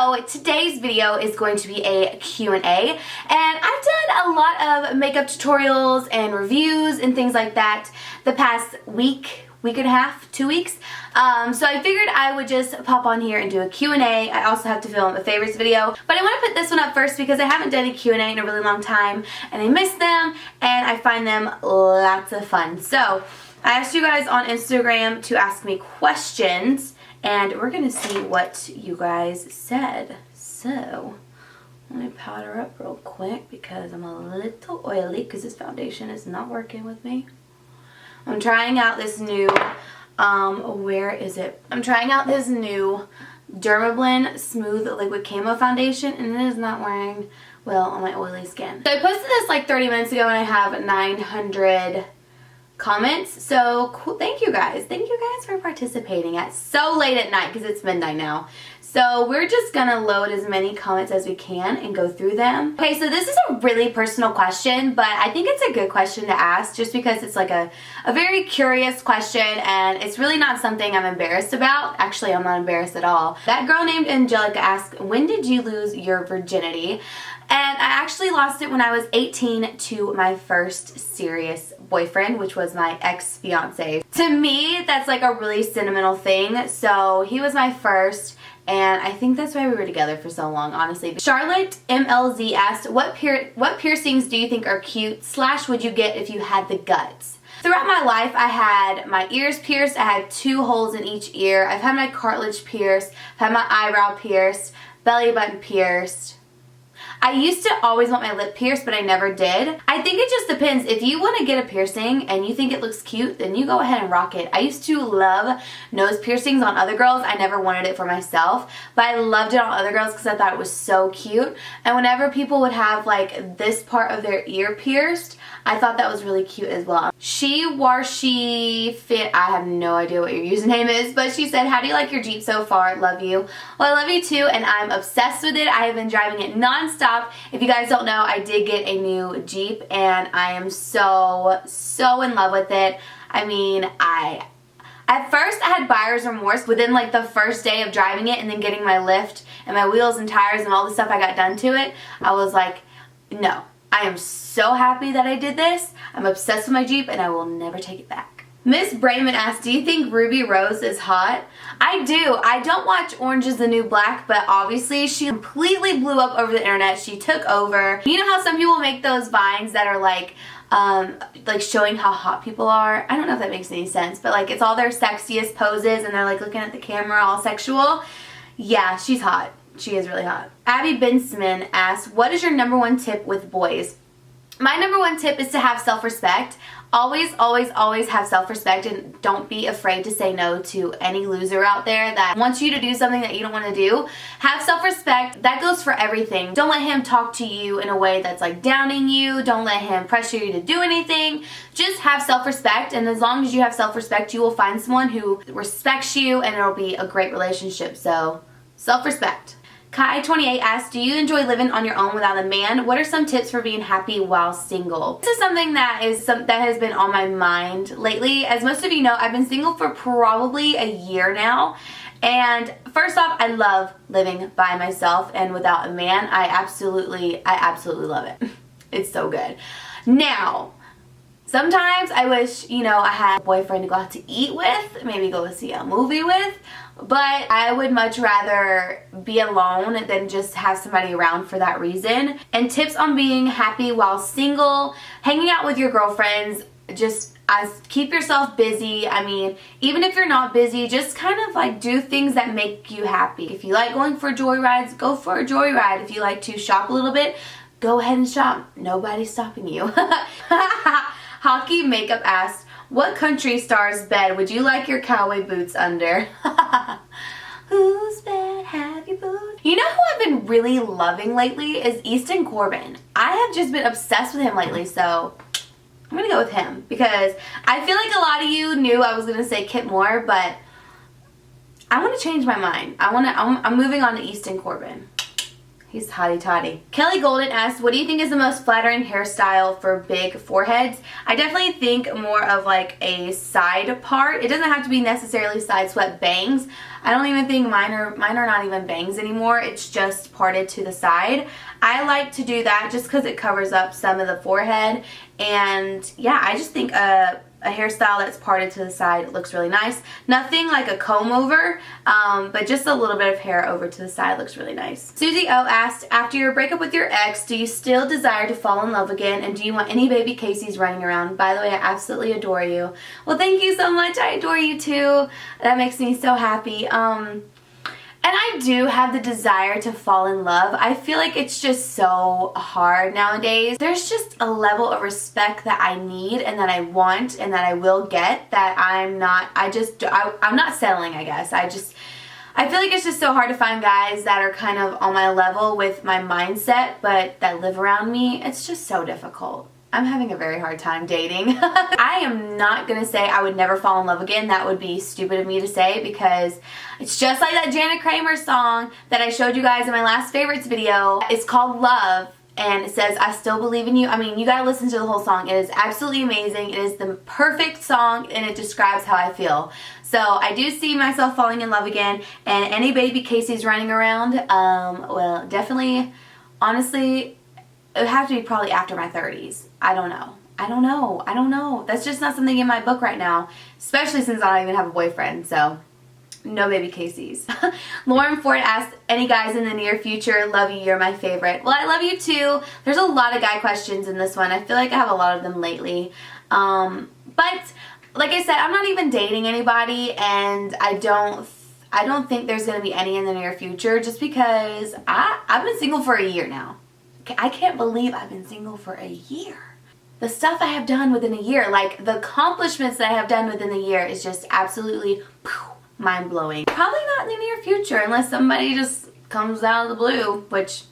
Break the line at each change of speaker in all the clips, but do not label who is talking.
So today's video is going to be a Q&A, and I've done a lot of makeup tutorials and reviews and things like that the past week and a half, 2 weeks. So I figured I would just pop on here and do a Q&A. I also have to film a favorites video, but I want to put this one up first because I haven't done a Q&A in a really long time and I miss them and I find them lots of fun. So I asked you guys on Instagram to ask me questions and we're going to see what you guys said. So let me powder up real quick because I'm a little oily because this foundation is not working with me. I'm trying out this new, where is it? I'm trying out this new Dermablend Smooth Liquid Camo Foundation, and it is not wearing well on my oily skin. So I posted this like 30 minutes ago and I have 900 comments. So cool. Thank you guys. Thank you guys for participating at so late at night because it's midnight now. So we're just gonna load as many comments as we can and go through them. Okay, so this is a really personal question, but I think it's a good question to ask just because it's like a very curious question and it's really not something I'm embarrassed about. Actually, I'm not embarrassed at all. That girl named Angelica asked, when did you lose your virginity? And I actually lost it when I was 18 to my first serious boyfriend, which was my ex-fiance. To me, that's like a really sentimental thing. So he was my first. And I think that's why we were together for so long, honestly. Charlotte MLZ asked, what piercings do you think are cute / would you get if you had the guts? Throughout my life, I had my ears pierced. I had 2 holes in each ear. I've had my cartilage pierced. I've had my eyebrow pierced, belly button pierced. I used to always want my lip pierced, but I never did. I think it just depends. If you want to get a piercing and you think it looks cute, then you go ahead and rock it. I used to love nose piercings on other girls. I never wanted it for myself, but I loved it on other girls because I thought it was so cute. And whenever people would have like this part of their ear pierced, I thought that was really cute as well. She fit, I have no idea what your username is, but she said, how do you like your Jeep so far? Love you. Well, I love you too, and I'm obsessed with it. I have been driving it non-stop. If you guys don't know, I did get a new Jeep, and I am so in love with it. I mean, at first I had buyer's remorse within like the first day of driving it and then getting my lift and my wheels and tires and all the stuff I got done to it. I was like, no. I am so happy that I did this. I'm obsessed with my Jeep and I will never take it back. Miss Brayman asked, do you think Ruby Rose is hot? I do. I don't watch Orange is the New Black, but obviously she completely blew up over the internet. She took over. You know how some people make those vines that are like showing how hot people are? I don't know if that makes any sense, but like it's all their sexiest poses and they're like looking at the camera all sexual. Yeah, she's hot. She is really hot. Abby Bensman asked, what is your #1 tip with boys? My #1 tip is to have self-respect. Always, always, always have self-respect and don't be afraid to say no to any loser out there that wants you to do something that you don't want to do. Have self-respect. That goes for everything. Don't let him talk to you in a way that's like downing you. Don't let him pressure you to do anything. Just have self-respect, and as long as you have self-respect, you will find someone who respects you and it'll be a great relationship. So, self-respect. Kai28 asked, do you enjoy living on your own without a man? What are some tips for being happy while single? This is something that has been on my mind lately. As most of you know, I've been single for probably a year now. And first off, I love living by myself and without a man. I absolutely love it. It's so good. Now, sometimes I wish, you know, I had a boyfriend to go out to eat with, maybe go see a movie with, but I would much rather be alone than just have somebody around for that reason. And tips on being happy while single, hanging out with your girlfriends, just keep yourself busy. I mean, even if you're not busy, just kind of like do things that make you happy. If you like going for joyrides, go for a joyride. If you like to shop a little bit, go ahead and shop. Nobody's stopping you. Hockey Makeup asked, what country star's bed would you like your cowboy boots under? Whose bed have you boots? You know who I've been really loving lately is Easton Corbin. I have just been obsessed with him lately, so I'm gonna go with him because I feel like a lot of you knew I was gonna say Kit Moore, but I want to change my mind. I'm moving on to Easton Corbin. He's hotty toddy. Kelly Golden asked, what do you think is the most flattering hairstyle for big foreheads? I definitely think more of like a side part. It doesn't have to be necessarily side swept bangs. I don't even think mine are not even bangs anymore. It's just parted to the side. I like to do that just because it covers up some of the forehead. And yeah, I just think a hairstyle that's parted to the side looks really nice. Nothing like a comb over, but just a little bit of hair over to the side looks really nice. Susie O asked, after your breakup with your ex, do you still desire to fall in love again, and do you want any baby Casey's running around? By the way, I absolutely adore you. Well, thank you so much. I adore you too. That makes me so happy. And I do have the desire to fall in love. I feel like it's just so hard nowadays. There's just a level of respect that I need and that I want and that I will get that I'm not settling, I guess. I feel like it's just so hard to find guys that are kind of on my level with my mindset, but that live around me. It's just so difficult. I'm having a very hard time dating. I am not gonna say I would never fall in love again. That would be stupid of me to say, because it's just like that Janet Kramer song that I showed you guys in my last favorites video. It's called Love, and it says, I still believe in you. I mean, you gotta listen to the whole song. It is absolutely amazing. It is the perfect song, and it describes how I feel. So I do see myself falling in love again, and any baby Casey's running around, well, definitely, honestly, it would have to be probably after my 30s. I don't know. That's just not something in my book right now, especially since I don't even have a boyfriend, so no baby Casey's. Lauren Ford asked, any guys in the near future? Love you, you're my favorite. Well, I love you too. There's a lot of guy questions in this one. I feel like I have a lot of them lately. But like I said, I'm not even dating anybody, and I don't think there's going to be any in the near future, just because I've been single for a year now. I can't believe I've been single for a year. The stuff I have done within a year, like the accomplishments that I have done within a year, is just absolutely mind-blowing. Probably not in the near future unless somebody just comes out of the blue, which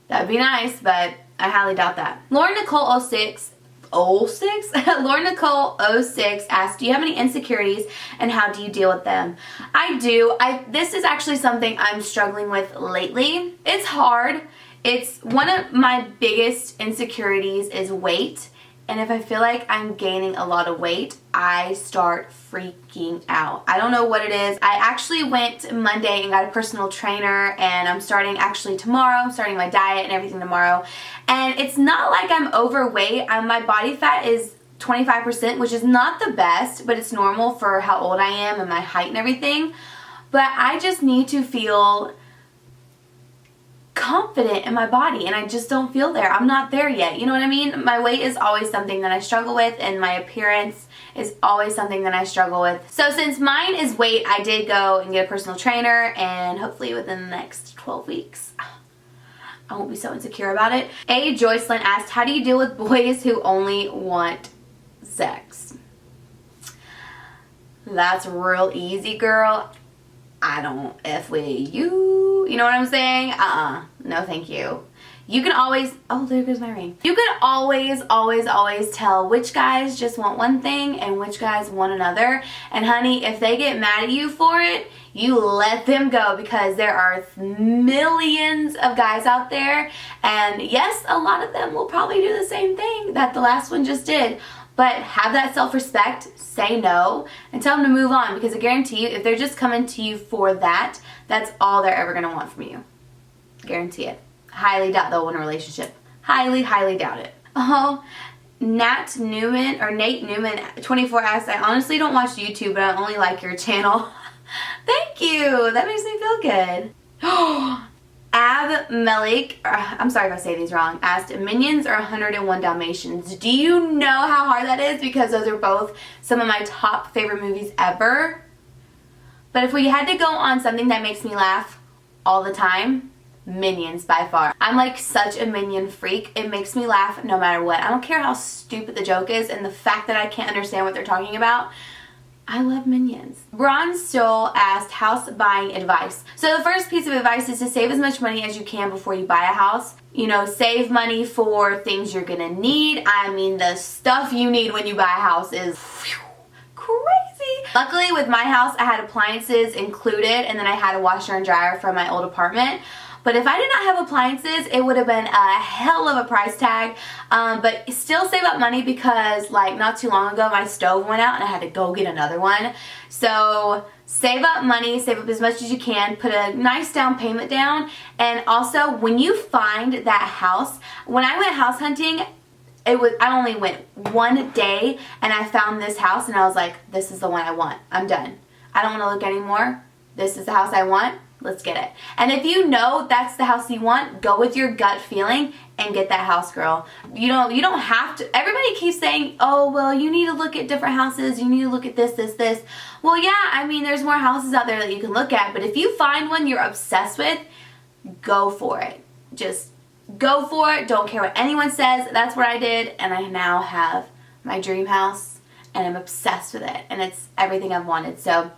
that'd be nice, but I highly doubt that. Lauren Nicole 06 Lauren Nicole 06 asked, do you have any insecurities and how do you deal with them? I do. This is actually something I'm struggling with lately. It's hard. It's one of my biggest insecurities is weight, and if I feel like I'm gaining a lot of weight, I start freaking out. I don't know what it is. I actually went Monday and got a personal trainer, and I'm starting actually tomorrow. I'm starting my diet and everything tomorrow, and it's not like I'm overweight. My body fat is 25%, which is not the best, but it's normal for how old I am and my height and everything. But I just need to feel confident in my body, and I just don't feel there. I'm not there yet. You know what I mean? My weight is always something that I struggle with, and my appearance is always something that I struggle with. So since mine is weight, I did go and get a personal trainer, and hopefully within the next 12 weeks I won't be so insecure about it. A. Joycelyn asked, how do you deal with boys who only want sex? That's real easy, girl. I don't F with you. You know what I'm saying? No thank you. You can always, oh, there goes my ring. You can always tell which guys just want one thing and which guys want another. And honey, if they get mad at you for it, you let them go, because there are millions of guys out there. And yes, a lot of them will probably do the same thing that the last one just did. But have that self-respect, say no, and tell them to move on, because I guarantee you, if they're just coming to you for that, that's all they're ever going to want from you. Guarantee it. Highly doubt they'll win a relationship. Highly, highly doubt it. Oh, Nate Newman 24 asks, I honestly don't watch YouTube, but I only like your channel. Thank you. That makes me feel good. Ab Melik, I'm sorry if I say these wrong, asked, Minions or 101 Dalmatians? Do you know how hard that is? Because those are both some of my top favorite movies ever. But if we had to go on something that makes me laugh all the time, Minions by far. I'm like such a Minion freak. It makes me laugh no matter what. I don't care how stupid the joke is, and the fact that I can't understand what they're talking about. I love Minions. Bronze Soul asked, house buying advice. So the first piece of advice is to save as much money as you can before you buy a house. You know, save money for things you're gonna need. I mean, the stuff you need when you buy a house is crazy. Luckily with my house, I had appliances included, and then I had a washer and dryer from my old apartment. But if I did not have appliances, it would have been a hell of a price tag. But still save up money because like not too long ago my stove went out and I had to go get another one. So save up money, save up as much as you can, put a nice down payment down, and also when you find that house, when I went house hunting, I only went one day and I found this house and I was like, this is the one I want. I'm done. I don't want to look anymore. This is the house I want. Let's get it. And if you know that's the house you want, go with your gut feeling and get that house, girl. You don't have to. Everybody keeps saying, oh, well, you need to look at different houses. You need to look at this. Well, yeah, I mean, there's more houses out there that you can look at. But if you find one you're obsessed with, go for it. Just go for it. Don't care what anyone says. That's what I did. And I now have my dream house and I'm obsessed with it. And it's everything I've wanted. So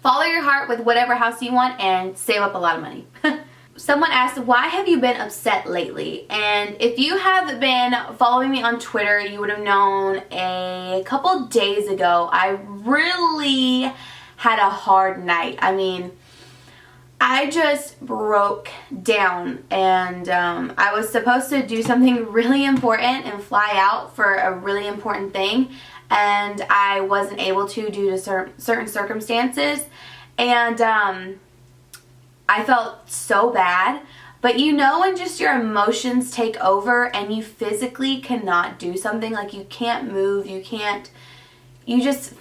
follow your heart with whatever house you want and save up a lot of money. Someone asked, why have you been upset lately? And if you have been following me on Twitter, you would have known a couple days ago, I really had a hard night. I mean, I just broke down and I was supposed to do something really important and fly out for a really important thing, and I wasn't able to due to certain circumstances, and I felt so bad. But you know when just your emotions take over and you physically cannot do something, like you can't move, you're just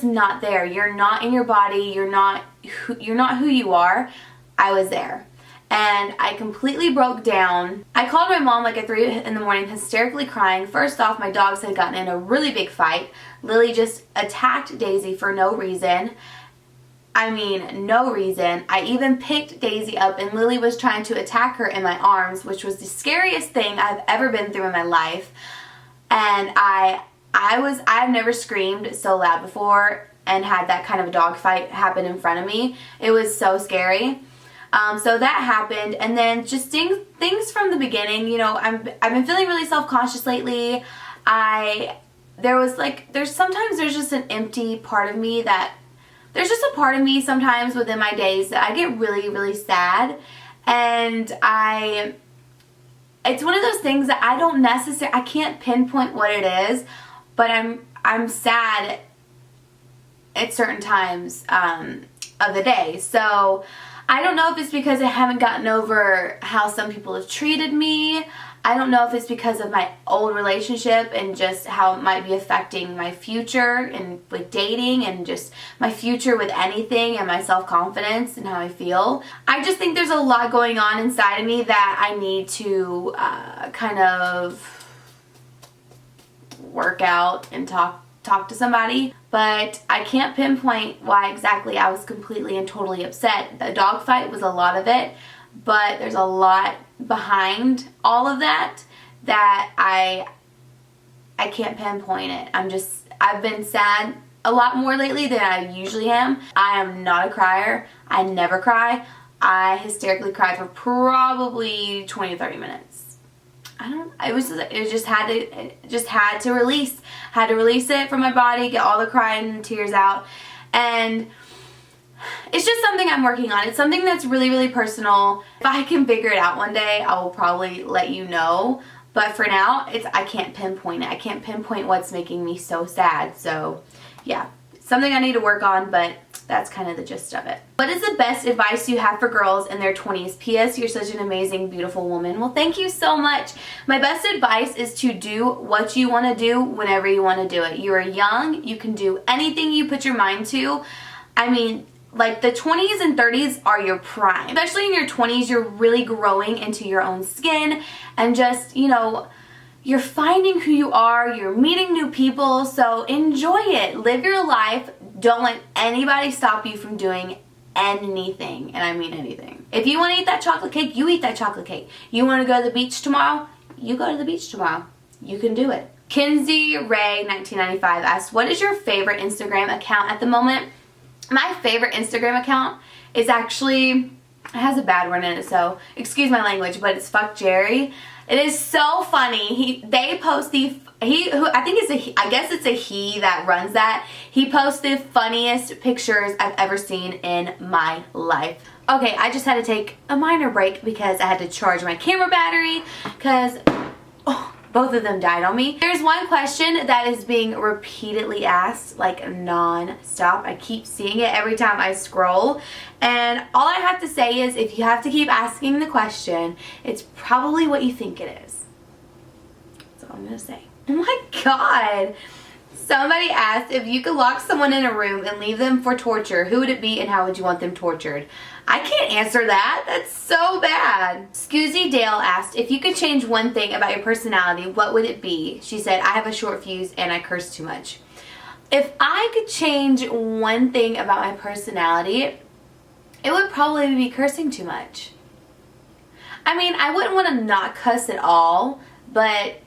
not there. You're not in your body. You're not who you are. I was there. And I completely broke down. I called my mom like at 3 in the morning, hysterically crying. First off, my dogs had gotten in a really big fight. Lily just attacked Daisy for no reason. I mean, no reason. I even picked Daisy up and Lily was trying to attack her in my arms, which was the scariest thing I've ever been through in my life. And I've never screamed so loud before and had that kind of a dog fight happen in front of me. It was so scary. So that happened, and then just things from the beginning. You know, I've been feeling really self-conscious lately. Sometimes there's just an empty part of me there's just a part of me sometimes within my days that I get really, really sad, and it's one of those things that I can't pinpoint what it is, but I'm sad at certain times of the day. So I don't know if it's because I haven't gotten over how some people have treated me. I don't know if it's because of my old relationship and just how it might be affecting my future and with dating and just my future with anything and my self-confidence and how I feel. I just think there's a lot going on inside of me that I need to kind of work out and talk to somebody, but I can't pinpoint why exactly I was completely and totally upset. The dog fight was a lot of it, but there's a lot behind all of that I can't pinpoint it. I've been sad a lot more lately than I usually am. I am not a crier. I never cry. I hysterically cried for probably 20 to 30 minutes. It just had to release. Had to release it from my body, get all the crying and tears out. And it's just something I'm working on. It's something that's really, really personal. If I can figure it out one day, I will probably let you know. But for now, I can't pinpoint it. I can't pinpoint what's making me so sad. So yeah, something I need to work on, but that's kind of the gist of it. What is the best advice you have for girls in their 20s? P.S. You're such an amazing, beautiful woman. Well, thank you so much. My best advice is to do what you want to do whenever you want to do it. You are young. You can do anything you put your mind to. I mean, like the 20s and 30s are your prime. Especially in your 20s, you're really growing into your own skin and just, you know, you're finding who you are, you're meeting new people, so enjoy it. Live your life. Don't let anybody stop you from doing anything, and I mean anything. If you want to eat that chocolate cake, you eat that chocolate cake. You want to go to the beach tomorrow? You go to the beach tomorrow. You can do it. Kinsey Ray 1995 asked, what is your favorite Instagram account at the moment? My favorite Instagram account is actually, it has a bad word in it, so excuse my language, but it's Fuck Jerry. It is so funny. They post I guess it's a he that runs that. He posts the funniest pictures I've ever seen in my life. Okay, I just had to take a minor break because I had to charge my camera battery because both of them died on me. There's one question that is being repeatedly asked, like non-stop. I keep seeing it every time I scroll. And all I have to say is if you have to keep asking the question, it's probably what you think it is. That's all I'm going to say. Oh my God. Somebody asked if you could lock someone in a room and leave them for torture, who would it be and how would you want them tortured? I can't answer that. That's so bad. Scoozy Dale asked, if you could change one thing about your personality, what would it be? She said, I have a short fuse and I curse too much. If I could change one thing about my personality, it would probably be cursing too much. I mean, I wouldn't want to not cuss at all, but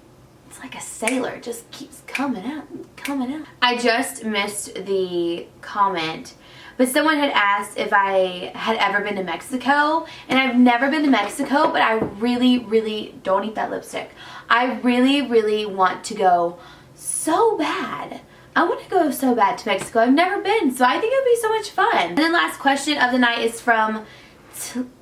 it's like a sailor. It just keeps coming out, coming out. I just missed the comment, but someone had asked if I had ever been to Mexico, and I've never been to Mexico, but I really, don't eat that lipstick. I really want to go so bad. I want to go so bad to Mexico. I've never been, so I think it would be so much fun. And then last question of the night is from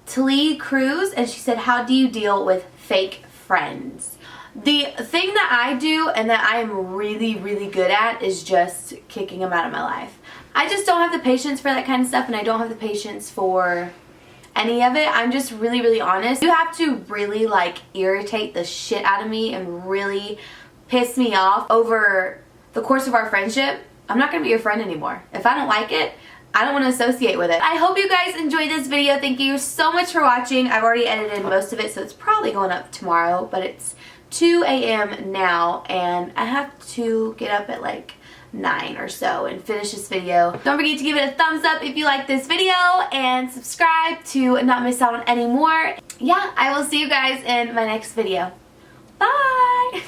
Talee Cruz, and she said, how do you deal with fake friends? The thing that I do and that I am really good at is just kicking them out of my life. I just don't have the patience for that kind of stuff, and I don't have the patience for any of it. I'm just really honest. You have to really like irritate the shit out of me and really piss me off over the course of our friendship. I'm not gonna be your friend anymore. If I don't like it, I don't want to associate with it. I hope you guys enjoyed this video. Thank you so much for watching. I've already edited most of it, so it's probably going up tomorrow, but it's 2 a.m. now, and I have to get up at like 9 or so and finish this video. Don't forget to give it a thumbs up if you like this video, and subscribe to not miss out on any more. Yeah, I will see you guys in my next video. Bye!